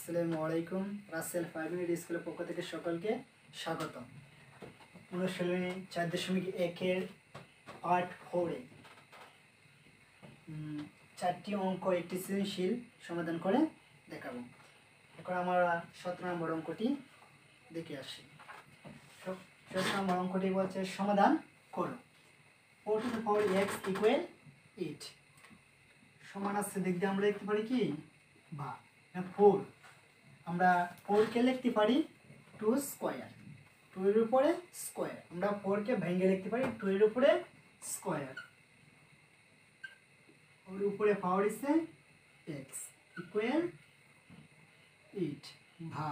আসসালামু আলাইকুম। রাসেল 5 মিনিট স্কুলের পক্ষ থেকে সকলকে স্বাগতম। অনুশীলনী 4.1 পার্ট 4-এ 4টি অঙ্ক একটি সৃজনশীল সমাধান করে দেখাবো। এখন আমরা 17 নম্বর অঙ্কটি দেখে আসি। 17 নম্বর অঙ্কটি বলছে সমাধান করো। 4 to the power x equal 8 সমান আছে দিক দিয়ে আমরা লিখতে পারি কি বা 4 আমরা 4 কে লিখতে পারি 2 স্কয়ার, 2 এর উপরে স্কয়ার। আমরা 4 কে ভেঙে লিখতে পারি 2 এর উপরে স্কয়ার, ওর উপরে পাওয়ার আছে x ইকুয়াল 8 ভা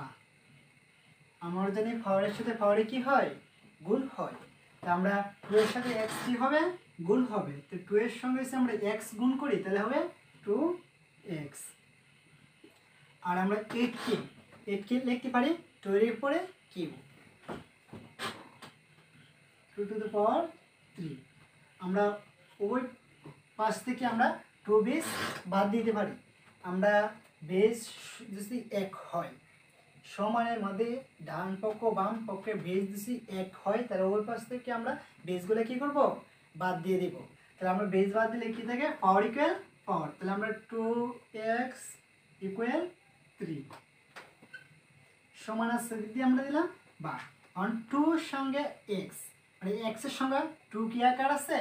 আমরা জানি পাওয়ারের সাথে পাওয়ারে কি হয় গুণ হয়। তো আমরা 2 এর সাথে x কি হবে গুণ হবে। তো 2 এর সঙ্গে যদি আমরা x গুণ করি তাহলে হবে 2x। আর আমরা 8 কে লিখতে পারি 2 এর উপরে কিউব 2 to the power 3। আমরা ওই পাশ থেকে আমরা 2 বেস বাদ দিতে পারি। আমরা বেস যদি 1 হয় সমানের মধ্যে ডান পক্ষ বাম পক্ষে বেস যদি 1 হয় তাহলে ওই পাশ থেকে আমরা বেসগুলো কি করব বাদ দিয়ে দেব। তাহলে আমরা বেস বাদ দিলে কি থাকে পাওয়ার ইকুয়াল পাওয়ার। তাহলে আমরা 2x ইকুয়াল 3 সমান আছে দিক দিয়ে আমরা দিলাম বা 2 এর সঙ্গে x মানে x এর সঙ্গে 2 কি আকার আছে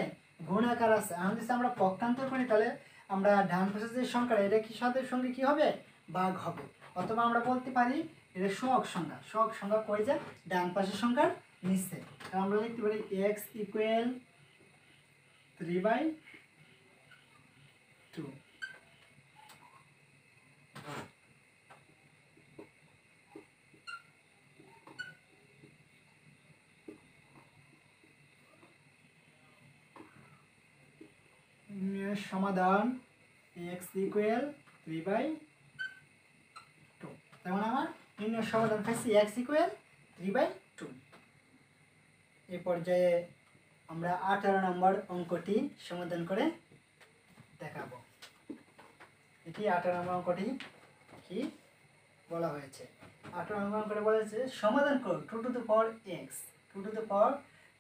গুণ আকার আছে। আমরা যদি আমরা পক্ষান্তর করি তাহলে আমরা ডান পাশের যে সংখ্যা এটা কি সাথে সঙ্গে কি হবে ভাগ হবে। অথবা আমরা বলতে পারি এটা সহগ সংখ্যা কই যায় ডান পাশের সংখ্যার নিচে। তাহলে আমরা লিখতে পারি x ইকুয়াল 3/2। সমাধান x ইকুয়াল 3/2। তেমন আমার নির্ণয় সমাধান পাইছি x ইকুয়াল 3/2। এই পর্যায়ে আমরা 18 নম্বর অঙ্কটি সমাধান করে দেখাবো। এটি 18 নম্বর অঙ্কটি কি বলা হয়েছে। 18 নম্বর অঙ্কটি বলেছে সমাধান করো 2 to the power x 2 to the power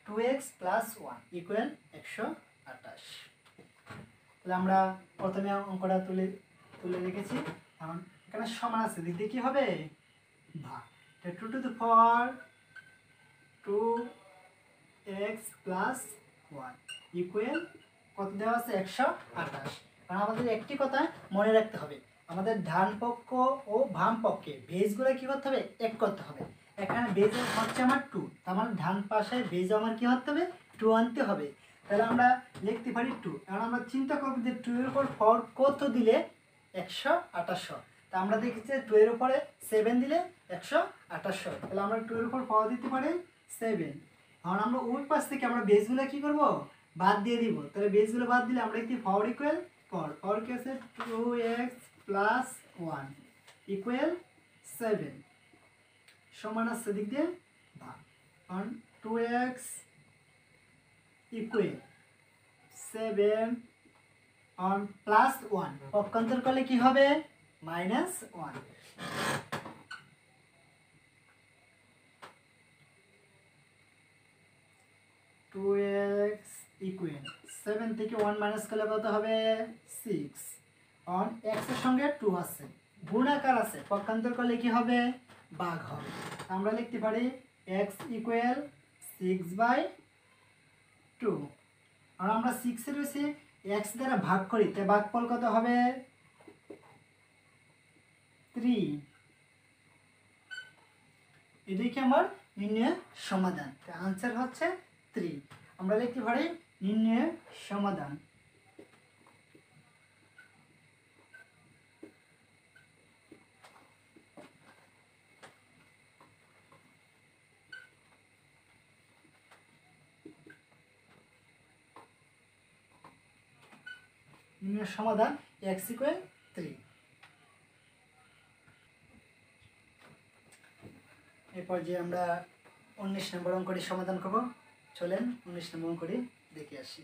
2x plus 1 equal 128। তাহলে আমরা প্রথমে অঙ্কটা তুলে রেখেছি। এখন এখানে সমান আছে দিক দিয়ে কি হবে ভাগ। 2 to the power 2x plus 1 equal কত দেওয়া আছে 128। কারণ আমাদের একটি কথা মনে রাখতে হবে আমাদের ডান পক্ষ ও বাম পক্ষে বেসগুলো কি করতে হবে এক করতে হবে। এখানে বেস হচ্ছে আমার 2, তার মানে ডান পাশে বেস আমার কি করতে হবে 2 আনতে হবে। তাহলে আমরা লিখতে পারি 2। এখন আমরা চিন্তা করব যে 2 এর উপর পাওয়ার কত দিলে 128। তা আমরা দেখেছি 2 এর উপরে 7 দিলে 128। তাহলে আমরা 2 এর উপর পাওয়ার দিতে পারি 7। এখন আমরা ওই পাশ থেকে আমরা বেসগুলো কি করব বাদ দিয়ে দিব। তাহলে বেসগুলো বাদ দিলে আমরা লিখতে পাওয়ার ইকুয়াল পাওয়ার কি আছে 2x plus 1 ইকুয়াল 7 সমান আছে দিক দিয়ে ভাগ। কারণ 2x ইকুয়াল 7 অন প্লাস 1 পক্ষান্তর করলে কি হবে -1। ইকুয়াল 7 থেকে 1 মাইনাস করলে কত হবে 6 অন x এর সঙ্গে 2 আছে গুণ আকার আছে পক্ষান্তর করলে কি হবে ভাগ হবে। আমরা লিখতে পারি x ইকুয়াল 6/2। আর আমরা 6 এর বেশি x দ্বারা ভাগ করি তাই ভাগফল কত হবে 3। এটাই কি আমার নির্ণয় সমাধান। আনসার হচ্ছে 3। আমরা লিখতে পারি নির্ণয় সমাধান নির্ণয় সমাধান x ইকুয়াল 3। এরপর যে আমরা 19 নম্বর অঙ্কটি সমাধান করব। চলেন 19 নম্বর অঙ্কটি দেখে আসি।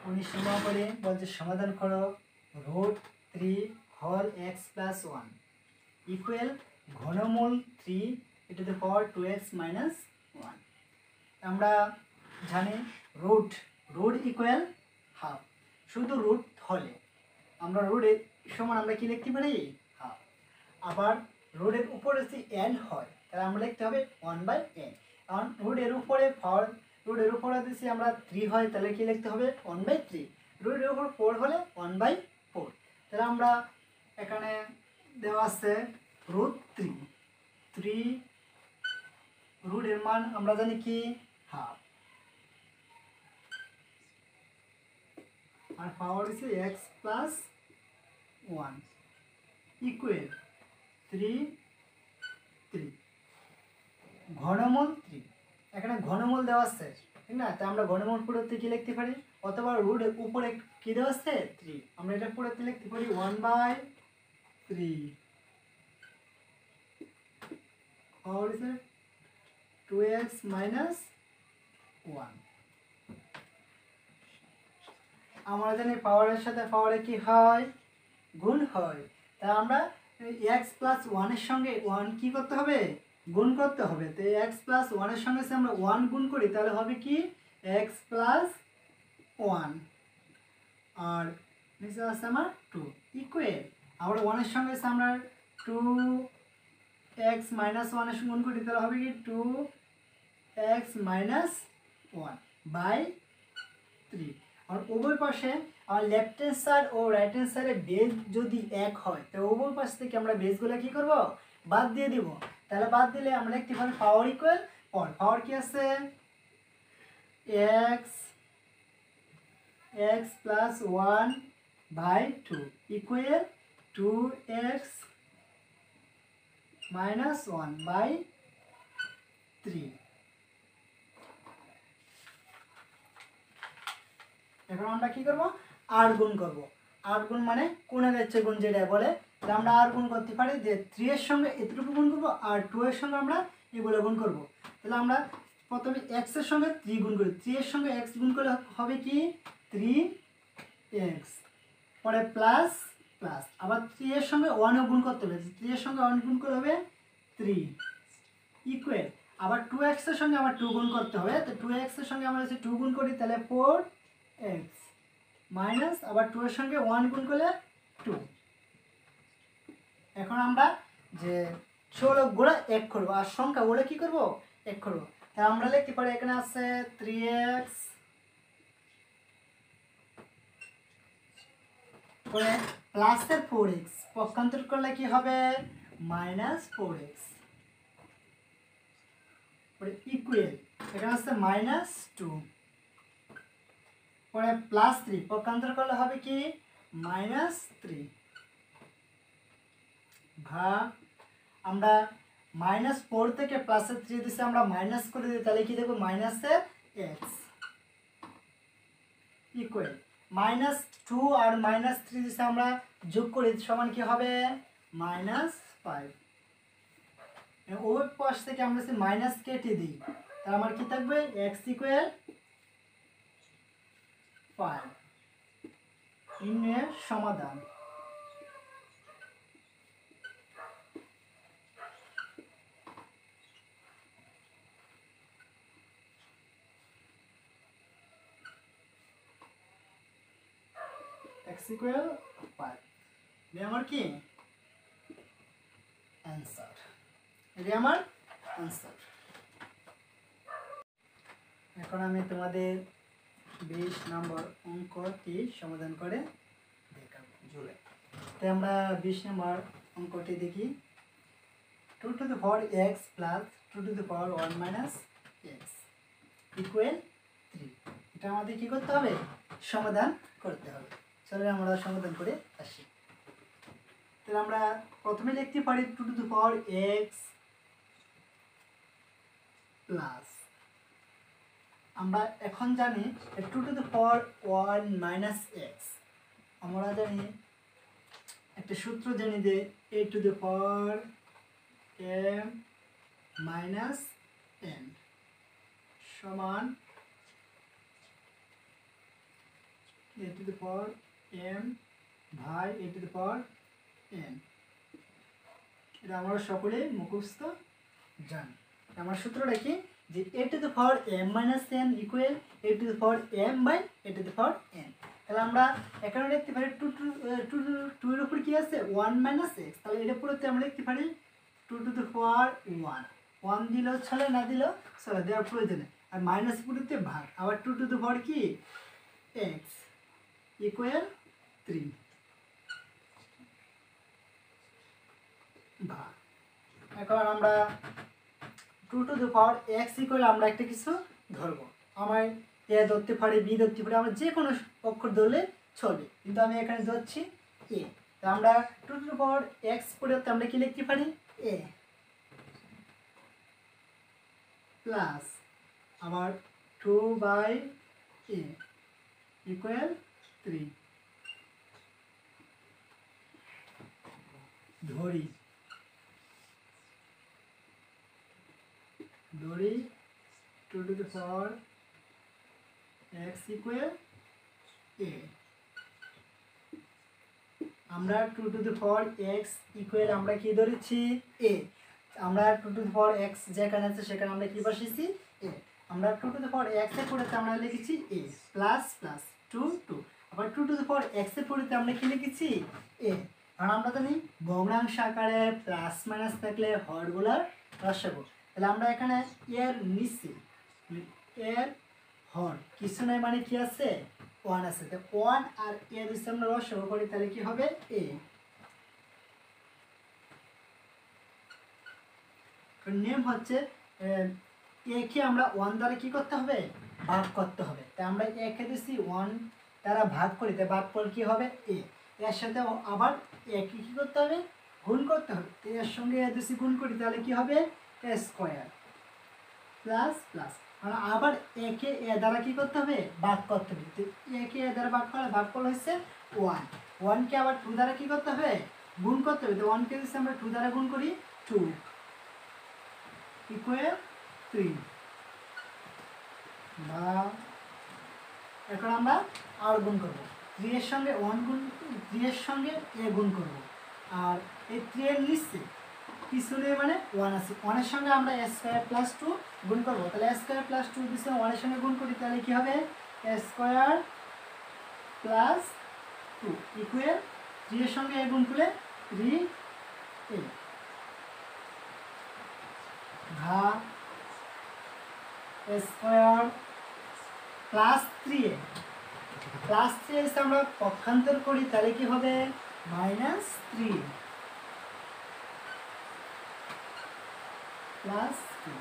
19 নম্বর অঙ্কটি বলছে সমাধান করো √3 হোল x plus 1 ইকুয়াল ঘনমূল 3 e to the power 2x minus 1। আমরা জানি রুট ইকুয়াল হাফ, শুধু রুট হলে আমরা রুটের সমান আমরা কি লিখতে পারি হাফ। আবার রুটের উপরে যদি n হয় তাহলে আমরা লিখতে হবে 1/n। কারণ রুটের উপরে যদি আমরা 3 হয় তাহলে কি লিখতে হবে 1/3। রুটের উপর 4 হলে 1/4। তাহলে আমরা এখানে দেওয়া আছে √3 রুটের মান আমরা জানি কি হাফ, আর পাওয়ার হচ্ছে x প্লাস 1 ইকুয়াল 3 ঘনমূল 3। এখানে ঘনমূল দেওয়া আছে ঠিক না, তাই আমরা ঘনমূল পুরোতে কি লিখতে পারি, অথবা রুটের উপরে কি দেওয়া আছে 3, আমরা এটা পুরোতে লিখতে পারি 1/3 পাওয়ার হচ্ছে 2x minus 1। আমরা জানি পাওয়ারের সাথে পাওয়ারে কি হয় গুণ হয়, তাই আমরা x প্লাস 1 এর সঙ্গে 1 কি করতে হবে গুণ করতে হবে। তো x প্লাস 1 এর সঙ্গে যদি আমরা 1 গুণ করি তাহলে হবে কি x প্লাস 1, আর নিচে আছে আমার 2 ইকুয়াল আবার 1 এর সঙ্গে আমরা 2x minus 1 এর সঙ্গে গুণ করি তাহলে হবে কি 2x minus 1/3। আর উভয় পাশে আর লেফট হ্যান্ড সাইড ও রাইট হ্যান্ড সাইডে বেজ যদি এক হয় তো উভয় পাশ থেকে আমরা বেজগুলো কি করব বাদ দিয়ে দিব। তাহলে বাদ দিলে আমরা লিখতে পারি পাওয়ার ইকুয়াল পাওয়ার কি আছে x plus 1/2 equal 2x minus 1/3। এখন আমরা কি করব আর গুণ করব। আর গুণ মানে কোন গেছে গুণ যেটা বলে, তাহলে আমরা আর গুণ করতে পারি যে 3 এর সঙ্গে এতটুকু গুণ করব আর 2 এর সঙ্গে আমরা এগুলো গুণ করব। তাহলে আমরা প্রথমে x এর সঙ্গে 3 গুণ করি, 3 এর সঙ্গে x গুণ করলে হবে কি 3x, পরে প্লাস প্লাস আবার 3 এর সঙ্গে 1 ও গুণ করতে হবে, 3 এর সঙ্গে 1 গুণ করলে হবে 3 ইকুয়াল আবার 2x এর সঙ্গে আবার 2 গুণ করতে হবে। তো 2x এর সঙ্গে আমরা যদি 2 গুণ করি তাহলে 4x মাইনাস আবার 2 এর সঙ্গে 1 গুণ করলে 2। এখন আমরা যে চলকগুলো এক করব আর সংখ্যাগুলো কি করব এক করব। তাহলে আমরা লিখতে পারি এখানে আছে 3x পরে প্লাসের 4x পক্ষান্তর করলে কি হবে -4x, পরে ইকুয়াল এখানে আছে -2, পরে +3 পক্ষান্তর করলে হবে কি -3 ভাগ আমরা -4 থেকে +3 দিছি আমরা মাইনাস করে দিই তাহলে কি দেখব -x ইকুয়াল -2 আর -3 দিছি আমরা যোগ করি সমান কি হবে -5। ওই পাশ থেকে আমরা যদি মাইনাস কেটে দিই তাহলে আমার কি থাকবে x ইকুয়াল 5। নির্ণয়ের সমাধান x ইকুয়াল 5, এটা আমার কি অ্যানসার, এটা আমার অ্যানসার। এখন আমি তোমাদের 20 নম্বর অঙ্কটি সমাধান করে দেখাবো। তাই আমরা 20 নম্বর অঙ্কটি দেখি। 2 to the power x plus 2 to the power 1 minus x equal 3। এটা আমাদের কি করতে হবে সমাধান করতে হবে। চলো আমরা সমাধান করে আসি। তাহলে আমরা প্রথমে লিখতে পারি 2 to the power x plus আমরা এখন জানি 2 to the power 1 minus x, আমরা জানি একটা সূত্র জানি যে a to the power m minus n সমান a to the power m by a to the power n। এটা আমরা সকলেই মুখস্থ জানি। আমার সূত্রটা কি, যে a to the power m minus n equal a to the power m by a to the power n। তাহলে আমরা এখানে লিখতে পারি টু এর উপর কি আছে 1 মাইনাস x, তাহলে এটা পুরোতে আমরা লিখতে পারি 2 টু দ্য পাওয়ার 1 দিলেও চলে, না দিলেও চলে, দেওয়ার প্রয়োজনে। আর মাইনাস পুরোতে ভাগ, আবার 2 টু দ্য পাওয়ার কি x ইকুয়াল 3 ভাগ। এখন আমরা 2 two the power x equal আমরা একটা কিছু ধরবো, আমার এ ধরতে পারি, বি ধরতে পারি, আমরা যে কোনো অক্ষর ধরলে চলবে, কিন্তু আমি এখানে ধরছি এ। তা আমরা 2 টু দ্য পাওয়ার x পরিবর্তে আমরা কি লিখতে পারি এ প্লাস আবার 2 বাই এ ইকুয়াল 3 ধরি 2 two the power x equal a। আমরা 2 two the power x equal আমরা কি ধরেছি a। আমরা 2 টু দ্য পাওয়ার x যেখানে আছে সেখানে আমরা কি বসিয়েছি a। আমরা 2 টু দ্য পাওয়ার x এর পরিবর্তে আমরা লিখেছি a প্লাস প্লাস 2 2, আবার 2 টু দ্য পাওয়ার x এর পরিবর্তে আমরা কি লিখেছি a। কারণ আমরা জানি ভগ্নাংশ আকারে প্লাস মাইনাস থাকলে হরগুলোর রসাগু। তাহলে আমরা এখানে এর নিচে এর হর কিছু নাই, মানে কি আছে 1 আছে, তো 1 আর এর নিচে আমরা রসাগু করি, তাহলে কি হবে a। নিয়ম হচ্ছে এ কে আমরা 1 দ্বারা কি করতে হবে ভাগ করতে হবে, তাই আমরা এ কে দিছি 1 দ্বারা ভাগ করি, তাই ভাগ করলে কি হবে a। এর সাথে আবার এ কে কি করতে হবে গুণ করতে হবে, এর সঙ্গে এ দিছি গুণ করি, তাহলে কি হবে a স্কয়ার প্লাস প্লাস। মানে আবার এ কে এ দ্বারা কি করতে হবে ভাগ করতে হবে, তো এ কে এ দ্বারা ভাগ করলে হচ্ছে 1 কে আবার 2 দ্বারা কি করতে হবে গুণ করতে হবে, তো 1 কে দিছি আমরা 2 দ্বারা গুণ করি 2 ইকুয়াল 3 বা এখন আমরা আর গুণ করব 3 এর সঙ্গে 1 গুণ 3 এর সঙ্গে a গুণ করব, আর এই 3 এর নিচে কিছু নেই মানে 1 আছে, 1 এর সঙ্গে আমরা a স্কয়ার প্লাস 2 গুণ করব, তাহলে a স্কয়ার প্লাস 2 দিছে 1 এর সঙ্গে গুণ করি, তাহলে কি হবে a স্কয়ার প্লাস 2 ইকুয়াল 3 এর সঙ্গে a গুণ করলে 3a ভাগ a square plus 3a plus 3 এসে আমরা পক্ষান্তর করি, তাহলে কি হবে মাইনাস 3 প্লাস 2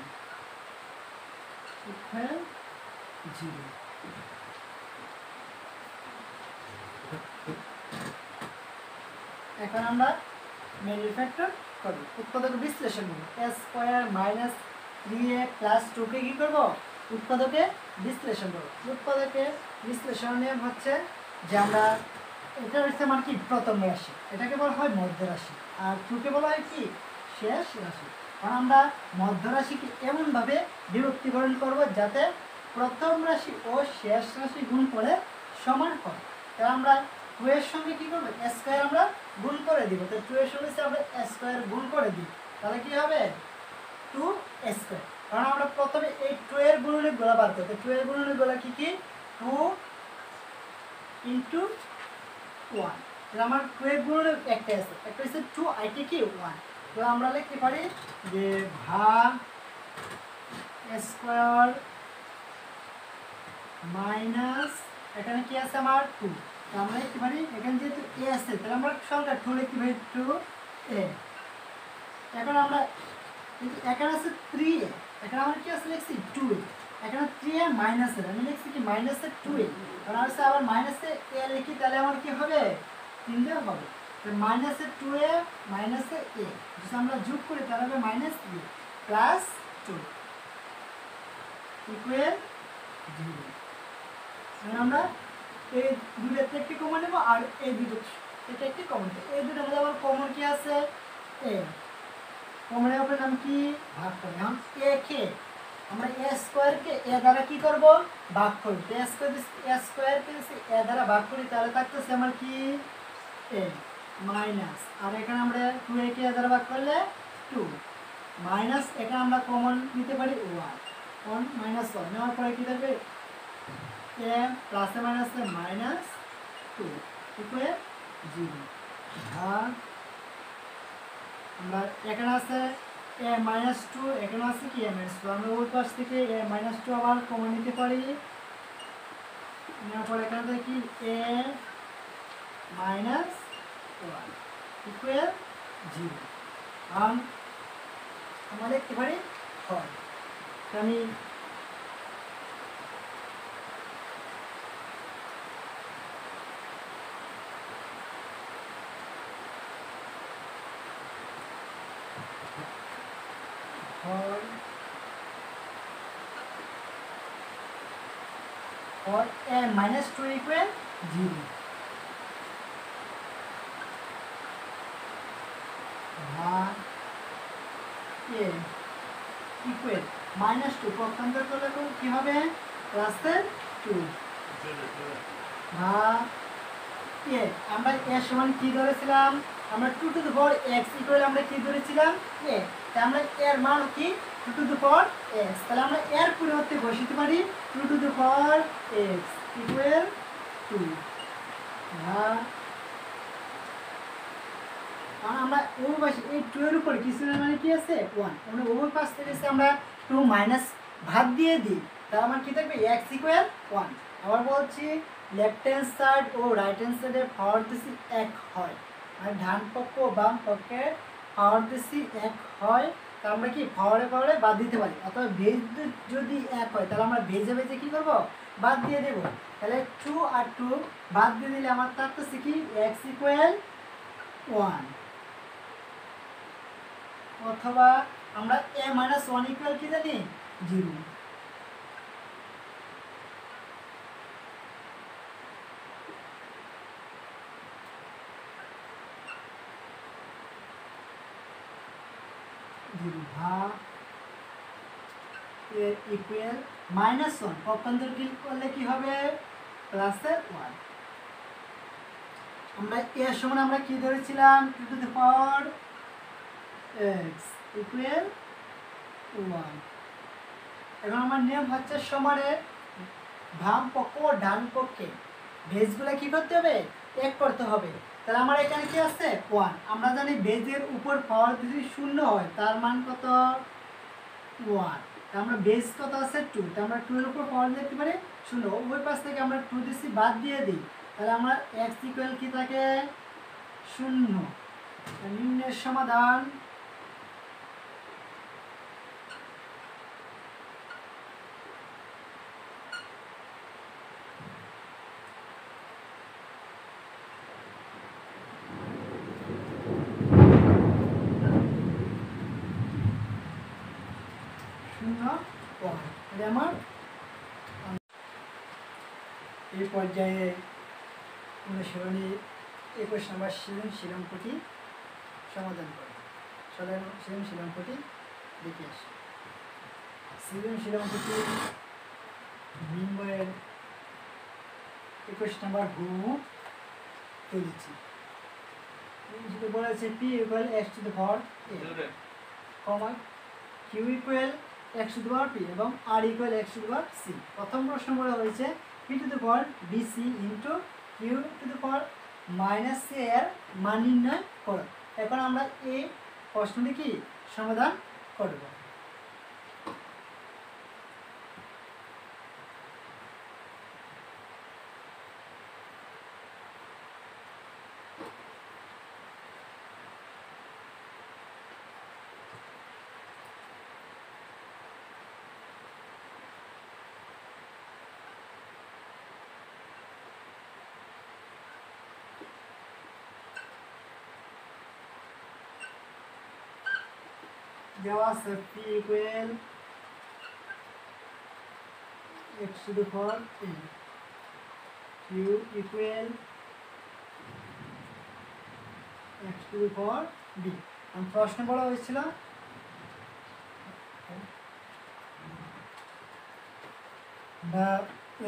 ইকুয়াল 0। এখন আমরা মেনি ফ্যাক্টর করব, উৎপাদক বিশ্লেষণ করব, a square minus 3a plus 2 কে কি করব উৎপাদকে বিশ্লেষণ করব। উৎপাদকে বিশ্লেষণ নিয়ম হচ্ছে যে আমরা এটা হচ্ছে মানে কি প্রথম রাশি, এটাকে বলা হয় মধ্য রাশি, আর 2 কে বলা হয় কি শেষ রাশি। কারণ আমরা মধ্য রাশিকে এমনভাবে বিভক্তিকরণ করব যাতে প্রথম রাশি ও শেষ রাশি গুণ করে সমান হয়। তাই আমরা 2 এর সঙ্গে কি করব a স্কয়ার আমরা গুণ করে দিব, তো 2 এর সঙ্গে আমরা a স্কয়ার গুণ করে দিই, তাহলে কি হবে 2a স্কয়ার। কারণ আমরা প্রথমে এই 2 এর গুণনীয়কগুলো বার করতে, 2 এর গুণনীয়কগুলো কি কি 2 ইনটু 1, তাহলে আমার 2 এর গুণনীয়ক একটা আছে, একটা হচ্ছে 2 আইটি কি 1, তো আমরা লিখতে পারি যে ভাগ a স্কয়ার মাইনাস এখানে কি আছে আমার 2, তো আমরা লিখতে পারি এখানে যেহেতু a আছে তাহলে আমরা সংখ্যা 2 লিখতে পারি 2a। এখন আমরা এখানে আছে 3a, এখানে আমরা কি আছে লিখছি 2a, এখানে 3a মাইনাস এর আমি লিখছি কি মাইনাস 2a, কারণ আছে আবার মাইনাস a লিখি, তাহলে আমার কি হবে 3 দেওয়া হবে, তো মাইনাস 2a মাইনাস a যদি আমরা যোগ করি তাহলে হবে মাইনাস 3 প্লাস 2 ইকুয়াল 0। এখন আমরা এই দুটোতে একটি কমন নেব আর এই দুটো এটা একটি কমন, এই দুটোর মধ্যে আবার কমন কি আছে a, কমনের উপরে নাম কি ভাগ করি। এখন a কে আমরা a স্কয়ার কে a দ্বারা কি করব ভাগ করব, a স্কয়ার কে a দ্বারা ভাগ করি, তাহলে থাকতেছে আমার কি a মাইনাস, আর এখানে আমরা 2 একে দ্বারা ভাগ করলে 2 মাইনাস, এখানে আমরা কমন নিতে পারি 1 1 মাইনাস 1 নেওয়ার পরে কি থাকবে এ প্লাসে মাইনাসে মাইনাস 2 ইকুয়াল 0 ভাগ আমরা এখানে আছে এ মাইনাস 2, এখানে আছে কি এ মাইনাস 2, আমরা ওই পাশ থেকে এ মাইনাস 2 আবার কমন নিতে পারি, নেওয়ার পরে এখানে থাকে কি এ মাইনাস 1 ইকুয়াল 0 আমরা লিখতে পারি হয়। আমি or a minus 2 equal 0 ভাগ a equal minus 2 পক্ষান্তর করলে কি হবে প্লাসের 2 ভাগ a, আমরা a সমান কি ধরেছিলাম, আমরা 2 two the power x equal আমরা কি ধরেছিলাম a, তাই আমরা এর মান কি 2 টু দি পাওয়ার x, তাহলে আমরা এর পরিবর্তে বসাতে পারি 2 two the power x equal 2 ভাগ আমরা ওই পাশে এই 2 এর উপর কিছু না মানে কি আছে 1, আমরা ওই পাশ থেকে আমরা 2 মাইনাস ভাগ দিয়ে দিই, তাহলে আমার কি থাকবে x ইকুয়াল 1। আবার বলছি লেফট হ্যান্ড সাইড ও রাইট হ্যান্ড সাইডে পাওয়ার দিছি এক হয়, আর ডান পক্ষ ও বাম পক্ষে পাওয়ার দিছি এক হয়, তা আমরা কি পাওয়ারে পাওয়ারে বাদ দিতে পারি, অথবা বেজ যদি এক হয় তাহলে আমরা বেজে বেজে কি করব বাদ দিয়ে দেব, তাহলে 2 আর 2 বাদ দিয়ে দিলে আমার থাকতেছে কি x ইকুয়াল 1, অথবা আমরা a মাইনাস 1 ইকুয়াল কি জানি 0। ভাগ a ইকুয়াল মাইনাস 1 পক্ষান্তর করলে কি হবে প্লাসের 1। আমরা a সমান আমরা কি ধরেছিলাম 2 two the power x equal 1। এখন আমার নিয়ম হচ্ছে সমানের বাম পক্ষ ও ডান পক্ষে বেজগুলো কি করতে হবে এক করতে হবে, তাহলে আমার এখানে কি আছে 1, আমরা জানি বেজের উপর পাওয়ার যদি 0 হয় তার মান কত 1, আমরা বেজ কত আছে 2, তাহলে আমরা 2 এর উপর পাওয়ার লিখতে পারি 0, ওই পাশ থেকে আমরা 2 দিছি বাদ দিয়ে দিই, তাহলে আমরা x ইকুয়াল কি থাকে 0। নিম্নের সমাধান আমার এই পর্যায়ে অনুসরণী 21 নম্বর সৃজনশীল অঙ্কটি সমাধান করে সৃজনশীল অঙ্কটি দেখে আসি। সৃজনশীল অঙ্কটি নিম্নের 21 নম্বর হুবহু তুলেছি। বলেছে p equal x to the power a comma q equal x to the power p এবং r equal x to the power c। প্রথম প্রশ্ন বলা হয়েছে p two the power bc into q two the power minus c এর মান নির্ণয় করো। এখন আমরা এই প্রশ্নটি কি সমাধান করব। দেওয়া আছে p equal x to the power a, q equal x to the power b। আমি প্রশ্ন বলা হয়েছিল বা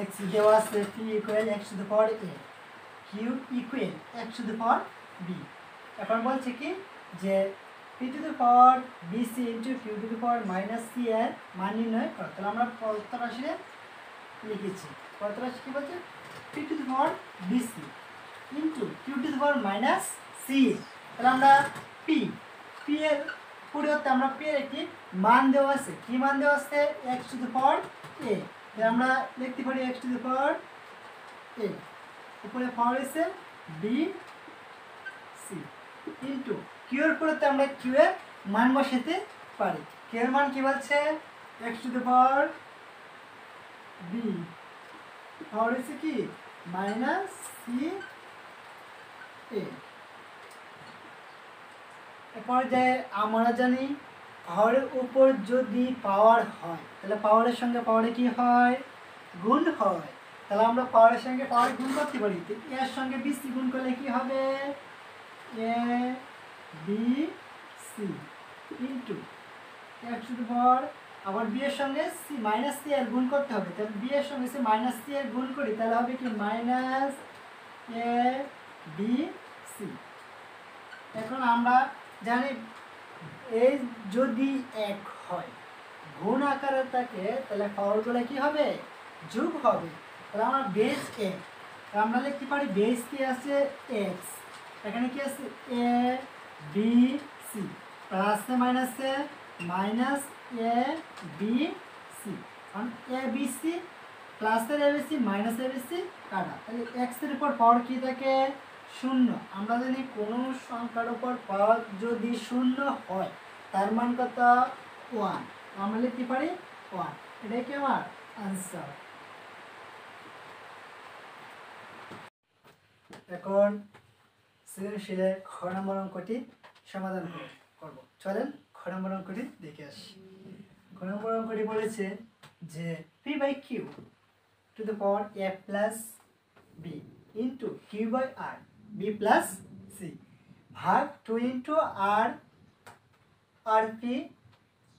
x দেওয়া আছে p equal x to the power a, q equal x to the power b। এখন বলছে কি যে P to the power BC into Q to the power minus C এর মান নির্ণয় করো। তাহলে আমরা প্রদত্ত রাশি লিখেছি। প্রদত্ত রাশি কি বলছে? P to the power BC into Q to the power minus c. তাহলে আমরা পি পি এর পরিবর্তে আমরা পি এর একটি মান দেওয়া আছে। কি মান দেওয়া আছে? এক্স টু দি পাওয়ার এ। আমরা লিখতে পারি এক্স টু দি পাওয়ার এ, উপরে পাওয়ার আছে বি সি ইন্টু কিউ এর পরিবর্তে আমরা কিউ এর মান বসাতে পারি। কিউ এর মান কি বলছে? X to the power b power আছে কি মাইনাস সি এ। এরপর যে আমরা জানি পাওয়ারের উপর যদি পাওয়ার হয় তাহলে পাওয়ারের সঙ্গে পাওয়ারে কি হয়? গুণ হয়। তাহলে আমরা পাওয়ারের সঙ্গে পাওয়ার গুণ করতে পারি। তো এর সঙ্গে বিসি গুণ করলে কি হবে? A b c into x to the power, আবার বি এর সঙ্গে সি মাইনাস সি এর গুণ করতে হবে। তাহলে বি এর সঙ্গে সি মাইনাস সি এর গুণ করি তাহলে হবে কি মাইনাস এ বি সি। এখন আমরা জানি এই যদি এক হয় গুণ আকারে থাকে তাহলে পাওয়ারগুলো কি হবে? যোগ হবে। তাহলে আমরা বেস এ, আমরা লিখতে পারি বেস কি আছে? এক্স। এখানে কি আছে? এ বি সি প্লাসে মাইনাসে মাইনাস এ বি সি। কারণ এ বি সি প্লাসের এ বি সি মাইনাস এ বি সি কাটা। তাহলে এক্সের উপর পাওয়ার কি থাকে? শূন্য। আমরা জানি কোনো সংখ্যার উপর পাওয়ার যদি শূন্য হয় তার মান কত? 1। আমরা লিখতে পারি 1। এটাই কি আমার আনসার। এখন সৃজনশীলে খ নম্বর অঙ্কটি সমাধান করব। চলেন খ নম্বর অঙ্কটি দেখে আসি। খ নম্বর অঙ্কটি বলেছে যে p by q to the power a plus b into q by r b plus c ভাগ 2 into r r p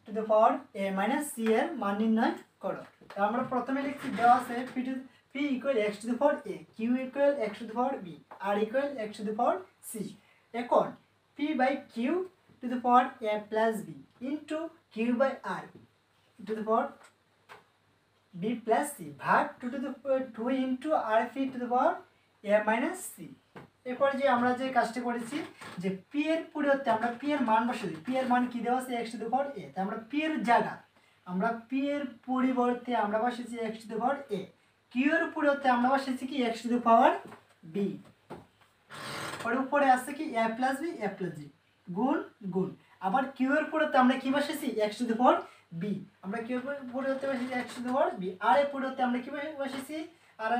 to the power a minus C এর মান নির্ণয় করো। আমরা প্রথমে লিখছি দেওয়া আছে p equal x to the power a, q equal x to the power b, r equal x to the power c. এখন p by q to the power a plus b into q by r to the power b plus c ভাগ 2 into r p to the power a minus c. এরপর যে আমরা যে কাজটা করেছি যে P এর পরিবর্তে আমরা পি এর মান বসে দিই। পি এর মান কি দেওয়া আছে? এক্স টু দ্য পাওয়ার এ। তাই আমরা পি এর জায়গা আমরা পি এর পরিবর্তে আমরা বসেছি x to the power a. Q এর পরিবর্তে আমরা বসেছি কি x to the power b. পরে উপরে আছে কি এ প্লাস বি গুণ গুণ। আবার কিউ এর পরিবর্তে আমরা কি বসেছি? X to the power b. আমরা কিউ এর পরিবর্তে বসেছি x to the power b. আর এর পরিবর্তে আমরা কি বসেছি? আর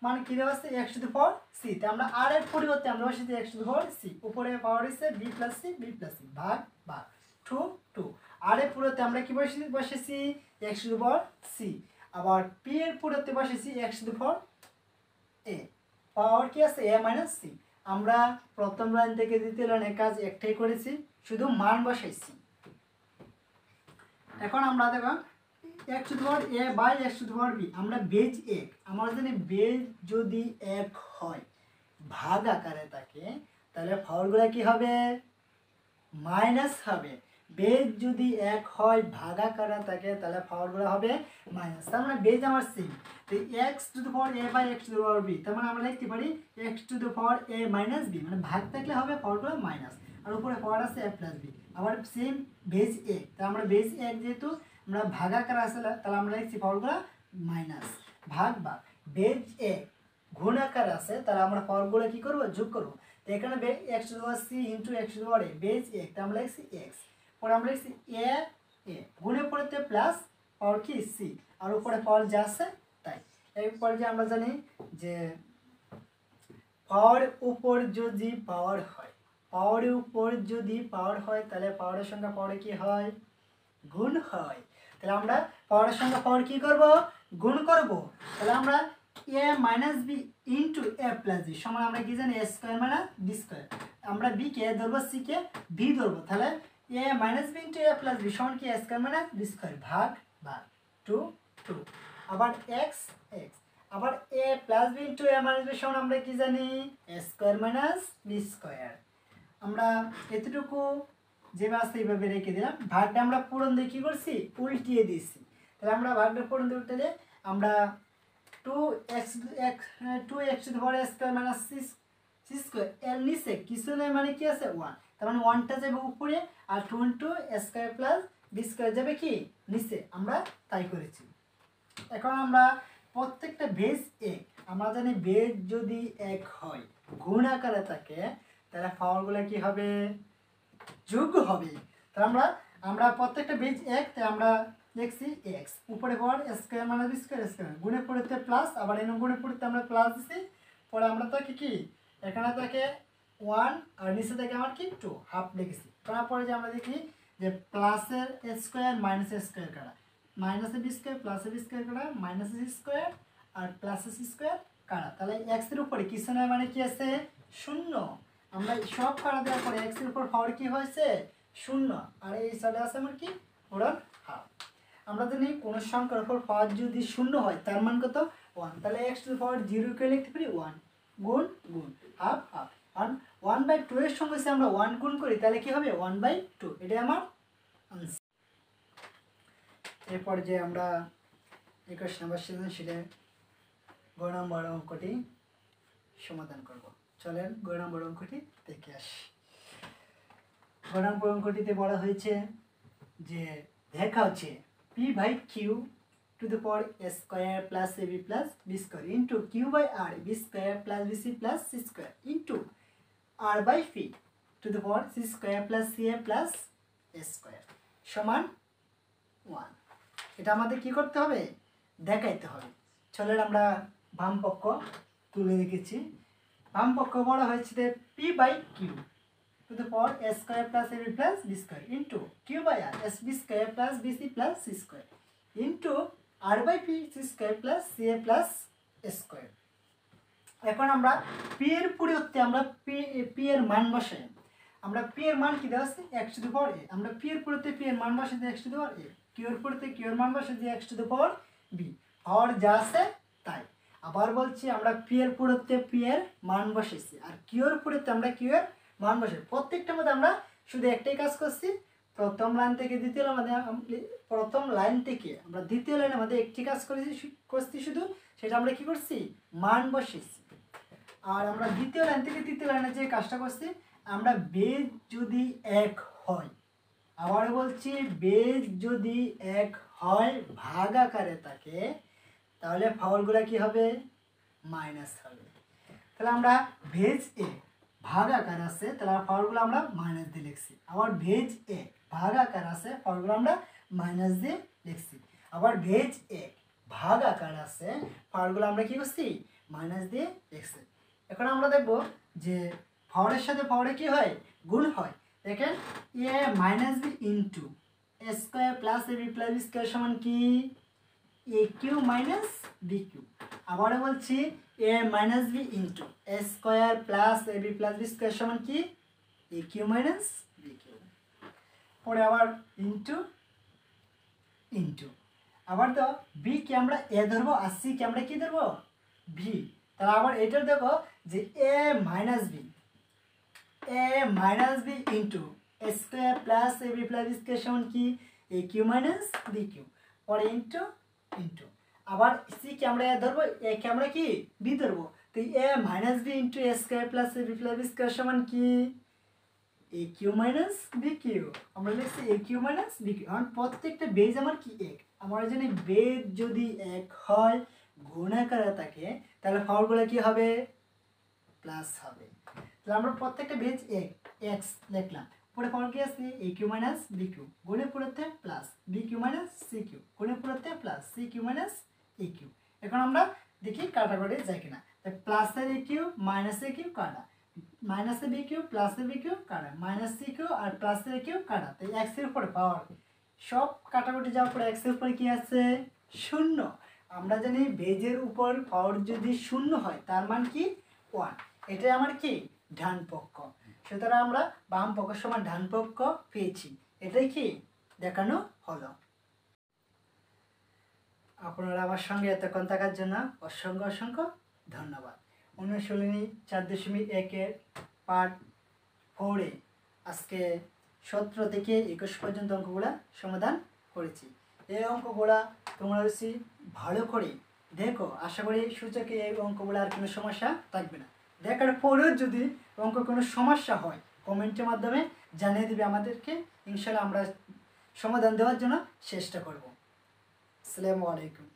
মানে কি দেওয়া আছে? X to the power c. তাই আমরা আর এর পরিবর্তে আমরা বসেছি x to the power c. উপরে পাওয়ার হচ্ছে বি প্লাস সি ভাগ ভাগ 2 আর এর পরিবর্তে আমরা কি বসেছি? X to the power c. আবার পি এর পরিবর্তে বসেছি x to the power a. Power কি আছে? A minus c. আমরা প্রথম লাইন থেকে দ্বিতীয় লাইনের কাজ একটাই করেছি, শুধু মান বসাইছি। এখন আমরা দেখো x to the power a by x to the power b. আমরা বেজ এক, আমরা জানি বেজ যদি এক হয় ভাগ আকারে থাকে তাহলে পাওয়ারগুলো কি হবে? মাইনাস হবে। বেজ যদি এক হয় ভাগ আকারে থাকে তাহলে পাওয়ারগুলো হবে মাইনাস। তার মানে বেজ আমার সেম। তো x to the power a by x to the power b, তার মানে আমরা লিখতে পারি x to the power a minus b, মানে ভাগ থাকলে হবে পাওয়ারগুলো মাইনাস, আর উপরে পাওয়ার আছে এ প্লাস বি। আবার সেম বেজ এ, তা আমরা বেজ এক যেহেতু আমরা ভাগাকার আসলে তাহলে আমরা লিখছি পাওয়ারগুলো মাইনাস ভাগ ভাগ। বেজ এ গুণ আকার আছে তাহলে আমরা পাওয়ারগুলো কি করব? যোগ করব। তো এখানে x to the power c into x to the power a base এক, তা আমরা লিখছি এক্স। পরে আমরা লিখছি এ এ গুণের পরেতে প্লাস পাওয়ার কি সি, আর উপরে পাওয়ার যা আছে তাই। এরপরে যে আমরা জানি যে পাওয়ার উপর যদি পাওয়ার হয়, পাওয়ারের উপর যদি পাওয়ার হয় তাহলে পাওয়ারের সঙ্গে পাওয়ারে কি হয়? গুণ হয়। তাহলে আমরা পাওয়ারের সঙ্গে পাওয়ার কি করব? গুণ করব। তাহলে আমরা এ মাইনাস বি ইন্টু এ প্লাস বি সমান আমরা কি জানি? এ স্কোয়ার মাইনাস বি স্কোয়ার। আমরা বি কে ধরবো, সি কে ভি ধরবো। তাহলে এ মাইনাস বি ইন্টু এ প্লাস বি সমান কি? এ স্কোয়ার মাইনাস বি স্কোয়ার ভাগ ভাগ 2 আবার এক্স এক্স। আবার এ প্লাস বি ইন্টু এ মাইনাস বি সমান আমরা কি জানি? এ স্কোয়ার মাইনাস বি স্কোয়ার। আমরা এতটুকু যেভাবে আছে এইভাবে রেখে দিলাম, ভাগটা আমরা পূরণ দিয়ে কী করছি উল্টিয়ে দিয়েছি। তাহলে আমরা ভাগটা পূরণ দিয়ে উল্টে দিয়ে আমরা 2x to the power square minus c square এর নিচে কিছু নেই মানে কি আছে 1, তার মানে 1টা যাবে উপরে আর 2 into square plus b square যাবে কি নিচে, আমরা তাই করেছি। এখন আমরা প্রত্যেকটা বেজ এক, আমরা জানি বেজ যদি এক হয় গুণ আকারে থাকে তাহলে পাওয়ারগুলো কি হবে যোগ হবে। তাহলে আমরা প্রত্যেকটা বেজ এক, তাই আমরা লিখছি এক্স উপরে power square minus b square square গুণে পড়তে প্লাস, আবার এনে গুণে পড়তে আমরা প্লাস দিছি, পরে আমরা তাকে কি এখানে তাকে 1 আর নিচে থেকে আমার কি 2 হাফ লিখেছি। তারপরে যে আমরা দেখি যে প্লাসের স্কয়ার মাইনাসের স্কয়ার কাটা, মাইনাসের বি স্কয়ার প্লাসের বি স্কয়ার কাটা, মাইনাসের সি স্কয়ার আর প্লাসের সি স্কয়ার কাটা, তাহলে এক্স এর উপরে কিছু নয় মানে কি আছে 0। আমরা সব কাটা দেওয়ার পরে এক্স এর উপর পাওয়ার কি হয়েছে 0, আর এই সাইডে আছে আমার কি ওরাল হাফ। আমরা জানি কোন সংখ্যার উপর পাওয়ার যদি 0 হয় তার মান কত 1, তাহলে x টু দি পাওয়ার 0 কে লিখতে পারি 1 গুণ গুণ হাফ হাফ, আর 1/2 এর সঙ্গে যদি আমরা 1 গুণ করি তাহলে কি হবে 1/2, এটাই আমার আনসার। এরপর যে আমরা 21 নম্বর সৃজনশীলে গ নম্বর অঙ্কটি সমাধান করব। চলেন গ নম্বর অঙ্কটি দেখে আসি। গ নম্বর অঙ্কটিতে বলা হয়েছে যে দেখা হচ্ছে p/q to the power a square plus ab plus b square into q/r b square plus bc plus c square into r/p to the power c square plus ca plus a square সমান 1। এটা আমাদের কি করতে হবে দেখাইতে হবে। চলেন আমরা বাম পক্ষ তুলে রেখেছি। বাম পক্ষ বলা হয়েছে যে p/q to the power a square plus ab plus b square into q/r sb square plus bc plus c square into r/p c square plus ca plus a square। এখন আমরা p এর পরিবর্তে আমরা p এর মান বসাই। আমরা p এর মান কি দেওয়া আছে x to the power a, আমরা p এর পরিবর্তে p এর মান বসাই দিই x to the power a, q এর পরিবর্তে q এর মান বসাই দিই x to the power b, পাওয়ার যা আছে তাই। আবার বলছি আমরা p এর পরিবর্তে p এর মান বসাইছি আর q এর পরিবর্তে আমরা q এর মান বসাই। প্রত্যেকটার মধ্যে আমরা শুধু একটাই কাজ করছি, প্রথম লাইন থেকে দ্বিতীয় লাইনের মধ্যে একটি কাজ করছি শুধু, সেটা আমরা কি করছি মান বসিয়েছি। আর আমরা দ্বিতীয় লাইন থেকে তৃতীয় লাইনে যে কাজটা করছি, আমরা বেজ যদি এক হয়, আবার বলছি বেজ যদি এক হয় ভাগ আকারে থাকে তাহলে ফাউলগুলো কি হবে মাইনাস হবে। তাহলে আমরা ভেজ এ ভাগ আকার আছে তাহলে ফাউলগুলো আমরা মাইনাস দিয়ে লিখছি, আবার ভেজ এ ভাগ আকার আছে ফাউলগুলো আমরা মাইনাস দিয়ে লিখছি, আবার ভেজ এ ভাগ আকার আছে ফাউলগুলো আমরা কি করছি মাইনাস দিয়ে লিখছি। এখন আমরা দেখব যে পাওয়ারের সাথে পাওয়ারে কি হয় গুণ হয়। দেখেন a minus b into a square plus a b plus b square সমান কি a q minus b q. আবারও বলছি a minus b into a square plus a b plus b square সমান কি a q minus b q. পরে আবার into into, আবার তো বি কে আমরা এ ধরবো আর সি কে আমরা কি ধরবো ভি। তাহলে আবার এটা দেখো যে এ minus b into a square plus a b plus b square সমান কি a q minus b q, পরে ইন্টু ইন্টু, আবার সি কে আমরা এ ধরবো এ কে আমরা কি বি ধরবো, তো এ minus b into a square plus a b plus b square সমান কি a q minus b Q. আমরা লিখছি এ কিউ মাইনাস বি কিউ। কারণ প্রত্যেকটা বেজ আমার কি এক, আমরা জানি বেজ যদি এক হয় গুণ আকারে থাকে তাহলে ফাউলগুলো কি হবে প্লাস হবে। তাহলে আমরা প্রত্যেকটা বেজ এক এক্স লিখলাম, পরে ফাউল কি আছে a q minus b q গুণে পড়তে plus b q minus c q গুণে পড়তে plus c q minus a q. এখন আমরা দেখি কাটাকাটি যায় কিনা। প্লাসের এ কিউ মাইনাসের কিউ কাটা, মাইনাসের বি কিউ প্লাসের বি কিউ কাটা, মাইনাস সি কিউ আর প্লাসের কিউ কাটা, তো এক্স এর উপরে পাওয়ার সব কাটাকুটি যাওয়ার পরে এক্স এর উপরে কি আছে 0। আমরা জানি বেজের উপর পাওয়ার যদি 0 হয় তার মান কি 1, এটাই আমার কি ডান পক্ষ। সুতরাং আমরা বাম পক্ষ সমান ডান পক্ষ পেয়েছি, এটাই কি দেখানো হলো। আপনারা আমার সঙ্গে এতক্ষণ থাকার জন্য অসংখ্য অসংখ্য ধন্যবাদ। অনুশীলনী 4.1 পার্ট 4-এ আজকে 17 থেকে 21 পর্যন্ত অঙ্কগুলা সমাধান করেছি। এই অঙ্কগুলা তোমরা বেশি ভালো করে দেখো, আশা করি সূচকে এই অঙ্কগুলো আর কোনো সমস্যা থাকবে না। দেখার পরেও যদি অঙ্ক কোনো সমস্যা হয় কমেন্টের মাধ্যমে জানিয়ে দিবে আমাদেরকে, ইনশাআল্লাহ আমরা সমাধান দেওয়ার জন্য চেষ্টা করব। আসসালামু আলাইকুম।